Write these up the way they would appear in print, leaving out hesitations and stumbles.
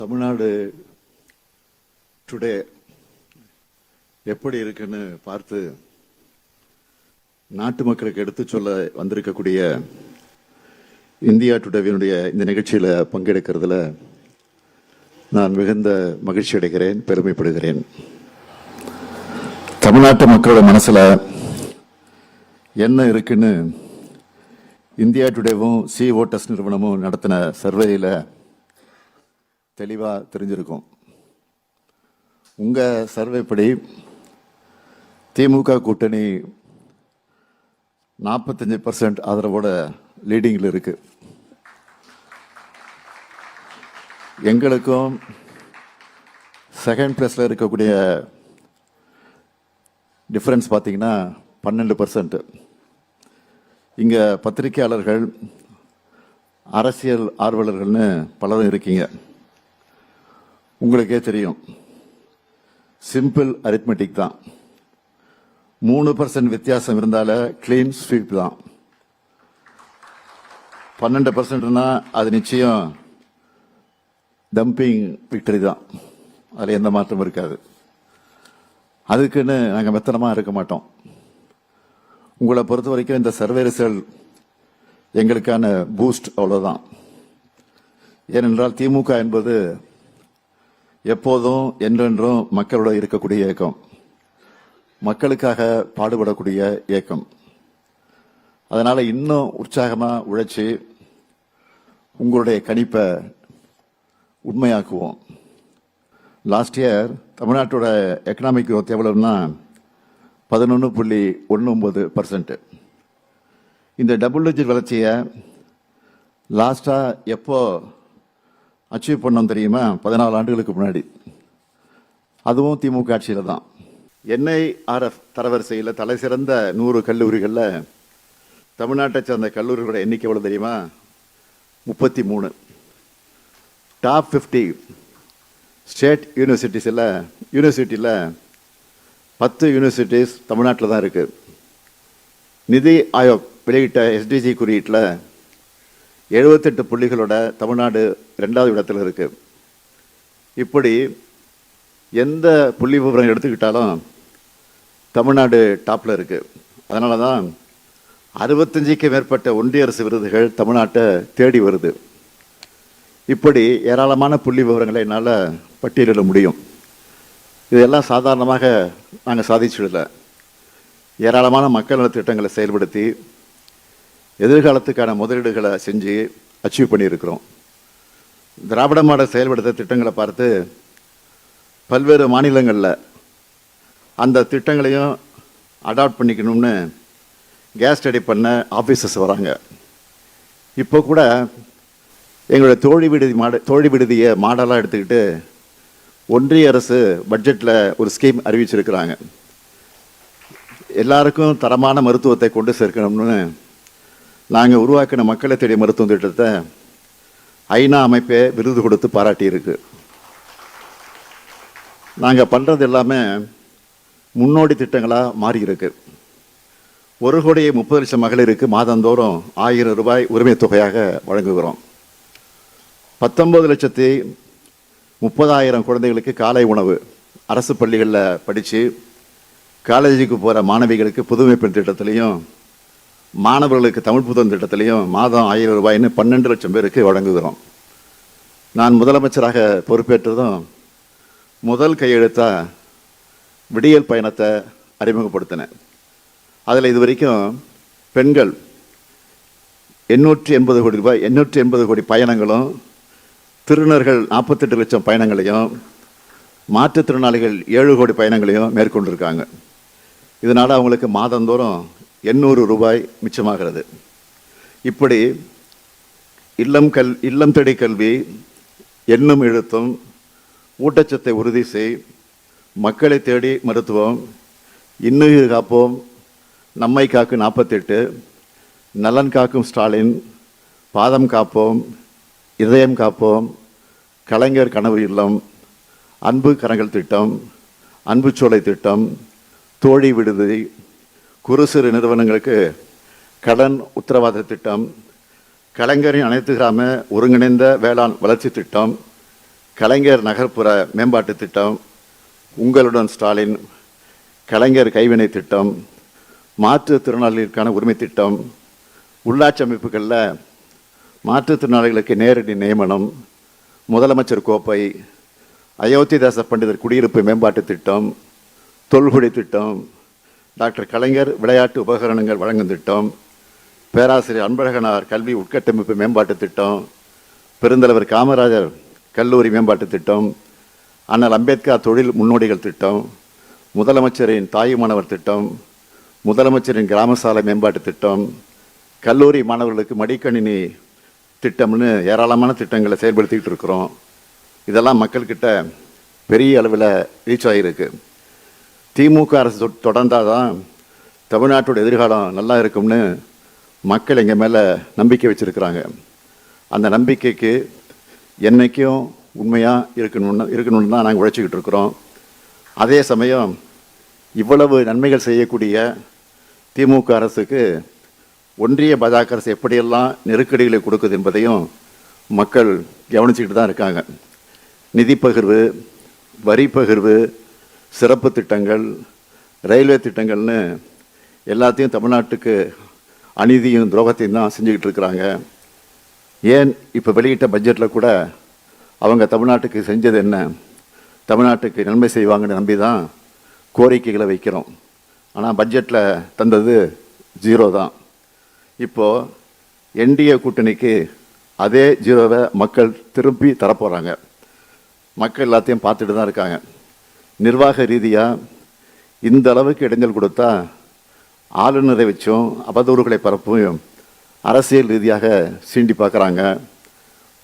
Tamil Nadu today எப்படி இருக்குன்னு பார்த்து நாட்டு மக்களுக்கு எடுத்து சொல்ல வந்திருக்கக்கூடிய இந்தியா டுடேவினுடைய இந்த நிகழ்ச்சியில் பங்கெடுக்கிறதுல நான் மிகுந்த மகிழ்ச்சி அடைகிறேன், பெருமைப்படுகிறேன். தமிழ்நாட்டு மக்களோட மனசுல என்ன இருக்குன்னு இந்தியா டுடேவும் சி ஓட்டர்ஸ் நிறுவனமும் நடத்தின சர்வேயில் தெளிவாக தெரிஞ்சிருக்கும். உங்கள் சர்வேப்படி திமுக கூட்டணி 45% ஆதரவோட லீடிங்கில் இருக்கு. எங்களுக்கும் செகண்ட் பிளேஸில் இருக்கக்கூடிய டிஃப்ரென்ஸ் பார்த்தீங்கன்னா 12%. இங்கே பத்திரிகையாளர்கள், அரசியல் ஆர்வலர்கள்னு பலரும் இருக்கீங்க. உங்களுக்கே தெரியும், சிம்பிள் அரித்மெட்டிக் தான். 3% வித்தியாசம் இருந்தால கிளீன் ஸ்வீப் தான். 12%னா அது நிச்சயம் டம்பிங் விக்டரி தான். அதில் எந்த மாற்றமும் இருக்காது. அதுக்குன்னு நாங்கள் மெத்தனமாக இருக்க மாட்டோம். உங்களை பொறுத்த வரைக்கும் இந்த சர்வே ரிசல்ட் எங்களுக்கான பூஸ்ட், அவ்வளோதான். ஏனென்றால் திமுக என்பது எப்போதும் என்றென்றும் மக்களோட இருக்கக்கூடிய இயக்கம், மக்களுக்காக பாடுபடக்கூடிய இயக்கம். அதனால இன்னும் உற்சாகமா உழைச்சி உங்களுடைய கணிப்பை உண்மையாக்குவோம். லாஸ்ட் இயர் தமிழ்நாட்டோட எக்கனாமிக் growth எவ்வளவுன்னா 11.19%. இந்த டபுள் டிஜிட் வளர்ச்சியை லாஸ்டா எப்போ அச்சீவ் பண்ணோம் தெரியுமா? 14 ஆண்டுகளுக்கு முன்னாடி. அதுவும் திமுக ஆட்சியில் தான். NIRF தரவரிசையில் தலை சிறந்த 100 கல்லூரிகளில் தமிழ்நாட்டை சேர்ந்த கல்லூரிகளோட எண்ணிக்கை எவ்வளவு தெரியுமா? 33. டாப் 50 ஸ்டேட் யூனிவர்சிட்டியில் 10 யூனிவர்சிட்டிஸ் தமிழ்நாட்டில் தான் இருக்கு. நிதி ஆயோக் வெளியிட்ட SDG குறியீட்டில் 78 புள்ளிகளோட தமிழ்நாடு 2வது இடத்துல இருக்கு. இப்படி எந்த புள்ளி விவரம் எடுத்துக்கிட்டாலும் தமிழ்நாடு டாப்ல இருக்கு. அதனால தான் 65க்கு மேற்பட்ட ஒன்றிய அரசு விருதுகள் தமிழ்நாட்டை தேடி வருது. இப்படி ஏராளமான புள்ளி விவரங்களை என்னால் பட்டியலிட முடியும். இதெல்லாம் சாதாரணமாக நாங்கள் சாதிச்சிடல. ஏராளமான மக்கள் நல திட்டங்களை செயல்படுத்தி எதிர்காலத்துக்கான முதலீடுகளை செஞ்சு அச்சீவ் பண்ணியிருக்கிறோம். திராவிட மாடல் செயல்படுத்த திட்டங்களை பார்த்து பல்வேறு மாநிலங்களில் அந்த திட்டங்களையும் அடாப்ட் பண்ணிக்கணும்னு கேஸ் ஸ்டடி பண்ண ஆஃபீஸர்ஸ் வராங்க. இப்போ கூட எங்களுடைய தோழி விடுதியை மாடலாக எடுத்துக்கிட்டு ஒன்றிய அரசு பட்ஜெட்டில் ஒரு ஸ்கீம் அறிவிச்சிருக்கிறாங்க. எல்லாருக்கும் தரமான மருத்துவத்தை கொண்டு சேர்க்கணும்னு நாங்கள் உருவாக்கின மக்களை தேடிய மருத்துவ திட்டத்தை ஐநா அமைப்பே விருது கொடுத்து பாராட்டியிருக்கு. நாங்கள் பண்ணுறது எல்லாமே முன்னோடி திட்டங்களாக மாறியிருக்கு. 1,30,00,000 மகளிருக்கு மாதந்தோறும் 1000 ரூபாய் உரிமை தொகையாக வழங்குகிறோம். 19,30,000 குழந்தைகளுக்கு காலை உணவு அரசு பள்ளிகளில் படித்து காலேஜுக்கு போகிற மாணவிகளுக்கு புதுமை பெண் திட்டத்திலையும் மாணவர்களுக்கு தமிழ் புத்தகம் திட்டத்திலையும் மாதம் 1000 ரூபாய்னு 12 லட்சம் பேருக்கு வழங்குகிறோம். நான் முதலமைச்சராக பொறுப்பேற்றதும் முதல் கையெழுத்தா விடியல் பயணத்தை அறிமுகப்படுத்தினேன். அதில் இது வரைக்கும் பெண்கள் 880 கோடி ரூபாய் 880 கோடி பயணங்களும், திருநர்கள் 48 லட்சம் பயணங்களையும், மாற்றுத்திறனாளிகள் 7 கோடி பயணங்களையும் மேற்கொண்டிருக்காங்க. இதனால் அவங்களுக்கு மாதந்தோறும் 800 ரூபாய் மிச்சமாகிறது. இப்படி இல்லம் தேடி கல்வி, எண்ணும் எழுத்தும், ஊட்டச்சத்தை உறுதி செய், மக்களை தேடி மருத்துவம், இன்னுயிர் காப்போம், நம்மை காக்கும் 48, நலன் காக்கும் ஸ்டாலின், பாதம் காப்போம், இதயம் காப்போம், கலைஞர் கனவு இல்லம், அன்பு கரங்கள் திட்டம், அன்பு சோலை திட்டம், தோழி விடுதி, குறு சிறு நிறுவனங்களுக்கு கடன் உத்தரவாத திட்டம், கலைஞரின் அனைத்து கிராம ஒருங்கிணைந்த வேளாண் வளர்ச்சி திட்டம், கலைஞர் நகர்ப்புற மேம்பாட்டு திட்டம், உங்களுடன் ஸ்டாலின், கலைஞர் கைவினை திட்டம், மாற்றுத்திறனாளிகளுக்கான உரிமை திட்டம், உள்ளாட்சி அமைப்புகளில் மாற்றுத்திறனாளிகளுக்கு நேரடி நியமனம், முதலமைச்சர் கோப்பை, அயோத்திதாச பண்டிதர் குடியிருப்பு மேம்பாட்டு திட்டம், தொல்குடி திட்டம், டாக்டர் கலைஞர் விளையாட்டு உபகரணங்கள் வழங்கும் திட்டம், பேராசிரியர் அன்பழகனார் கல்வி உட்கட்டமைப்பு மேம்பாட்டு திட்டம், பெருந்தலைவர் காமராஜர் கல்லூரி மேம்பாட்டு திட்டம், அண்ணல் அம்பேத்கர் தொழில் முன்னோடிகள் திட்டம், முதலமைச்சரின் தாயுமானவர் திட்டம், முதலமைச்சரின் கிராம சாலை மேம்பாட்டு திட்டம், கல்லூரி மாணவர்களுக்கு மடிக்கணினி திட்டம்னு ஏராளமான திட்டங்களை செயல்படுத்திக்கிட்டு இருக்கிறோம். இதெல்லாம் மக்கள்கிட்ட பெரிய அளவில் ரீச் ஆகியிருக்கு. திமுக அரசு தொடர்ந்தாதான் தமிழ்நாட்டோட எதிர்காலம் நல்லா இருக்கும்னு மக்கள் எங்கள் மேலே நம்பிக்கை வச்சுருக்கிறாங்க. அந்த நம்பிக்கைக்கு என்றைக்கும் உண்மையாக இருக்கணும்னு தான் நாங்கள் உழைச்சிக்கிட்டு இருக்கிறோம். அதே சமயம் இவ்வளவு நன்மைகள் செய்யக்கூடிய திமுக அரசுக்கு ஒன்றிய பாஜக அரசு எப்படியெல்லாம் நெருக்கடிகளை கொடுக்குது என்பதையும் மக்கள் கவனிச்சுக்கிட்டு தான் இருக்காங்க. நிதி பகிர்வு, வரி பகிர்வு, சிறப்பு திட்டங்கள், ரயில்வே திட்டங்கள்னு எல்லாத்தையும் தமிழ்நாட்டுக்கு அநீதியும் துரோகத்தையும் தான் செஞ்சுக்கிட்டு இருக்கிறாங்க. ஏன் இப்போ வெளியிட்ட பட்ஜெட்டில் கூட அவங்க தமிழ்நாட்டுக்கு செஞ்சது என்ன, தமிழ்நாட்டுக்கு நன்மை செய்வாங்கன்னு நம்பி தான் கோரிக்கைகளை வைக்கிறோம். ஆனால் பட்ஜெட்டில் தந்தது 0 தான். இப்போது என்டிஏ கூட்டணிக்கு அதே 0வை மக்கள் திருப்பி தரப்போகிறாங்க. மக்கள் எல்லாத்தையும் பார்த்துட்டு தான் இருக்காங்க. நிர்வாக ரீதியாக இந்த அளவுக்கு இடைஞ்சல் கொடுத்தா ஆளுநரை வச்சும் அவதூறுகளை பரப்பும் அரசியல் ரீதியாக சீண்டி பார்க்குறாங்க.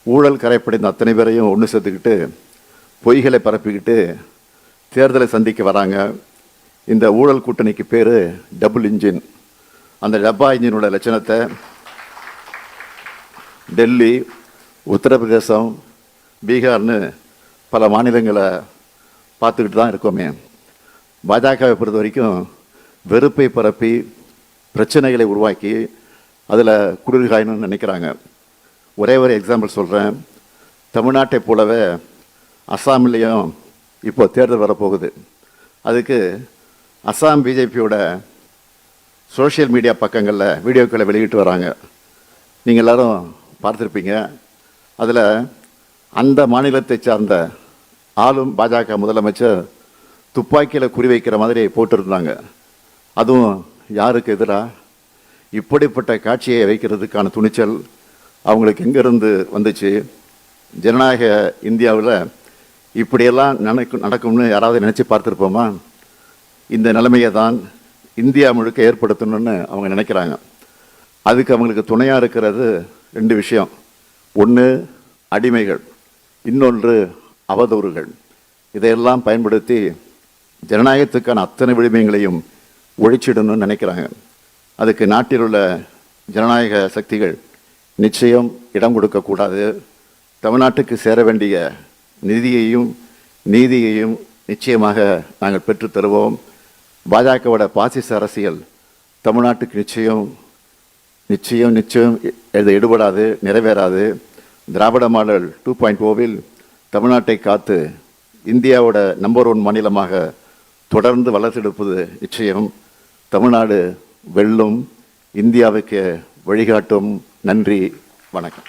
ஊழல் கரைப்படைந்த அத்தனை பேரையும் ஒன்று சேர்த்துக்கிட்டு பொய்களை பரப்பிக்கிட்டு தேர்தலை சந்திக்க வராங்க. இந்த ஊழல் கூட்டணிக்கு பேர் டபுள் இன்ஜின். அந்த டப்பா இன்ஜினோட லட்சணத்தை டெல்லி, உத்தரப்பிரதேசம், பீகார்னு பல மாநிலங்களை பார்த்துக்கிட்டு தான் இருக்கோமே. பாஜகவை பொறுத்த வரைக்கும் வெறுப்பை பரப்பி பிரச்சனைகளை உருவாக்கி அதில் குளிர்காயணும்னு நினைக்கிறாங்க. ஒரே ஒரு எக்ஸாம்பிள் சொல்கிறேன். தமிழ்நாட்டை போலவே அஸ்ஸாம்லேயும் இப்போ தேர்தல் வரப்போகுது. அதுக்கு அஸ்ஸாம் பிஜேபியோட சோஷியல் மீடியா பக்கங்களில் வீடியோக்களை வெளியிட்டு வராங்க. நீங்கள் எல்லோரும் பார்த்துருப்பீங்க. அதில் அந்த மாநிலத்தை சார்ந்த ஆளும் பாஜக முதலமைச்சர் துப்பாக்கியில் குறிவைக்கிற மாதிரி போட்டிருந்தாங்க. அதுவும் யாருக்கு எதிராக? இப்படிப்பட்ட காட்சியை வைக்கிறதுக்கான துணிச்சல் அவங்களுக்கு எங்கேருந்து வந்துச்சு? ஜனநாயக இந்தியாவில் இப்படியெல்லாம் நடக்கும்னு யாராவது நினச்சி பார்த்துருப்போமா? இந்த நிலைமையை தான் இந்தியா முழுக்க ஏற்படுத்தணும்னு அவங்க நினைக்கிறாங்க. அதுக்கு அவங்களுக்கு துணையாக இருக்கிறது 2 விஷயம். ஒன்று அடிமைகள், இன்னொன்று அவதூறுகள். இதையெல்லாம் பயன்படுத்தி ஜனநாயகத்துக்கான அத்தனை விழுமியங்களையும் ஒழிச்சிடணும்னு நினைக்கிறாங்க. அதுக்கு நாட்டில் உள்ள ஜனநாயக சக்திகள் நிச்சயம் இடம் கொடுக்கக்கூடாது. தமிழ்நாட்டுக்கு சேர வேண்டிய நிதியையும் நீதியையும் நிச்சயமாக நாங்கள் பெற்று தருவோம். பாஜகவோட பாசிச அரசியல் தமிழ்நாட்டுக்கு நிச்சயம் நிச்சயம் நிச்சயம் எடுபடாது, நிறைவேறாது. திராவிட மாடல் 2.0வில் தமிழ்நாட்டை காத்து இந்தியாவோட நம்பர் 1 மாநிலமாக தொடர்ந்து வளர்த்தெடுப்பது நிச்சயம். தமிழ்நாடு வெல்லும், இந்தியாவுக்கு வழிகாட்டும். நன்றி, வணக்கம்.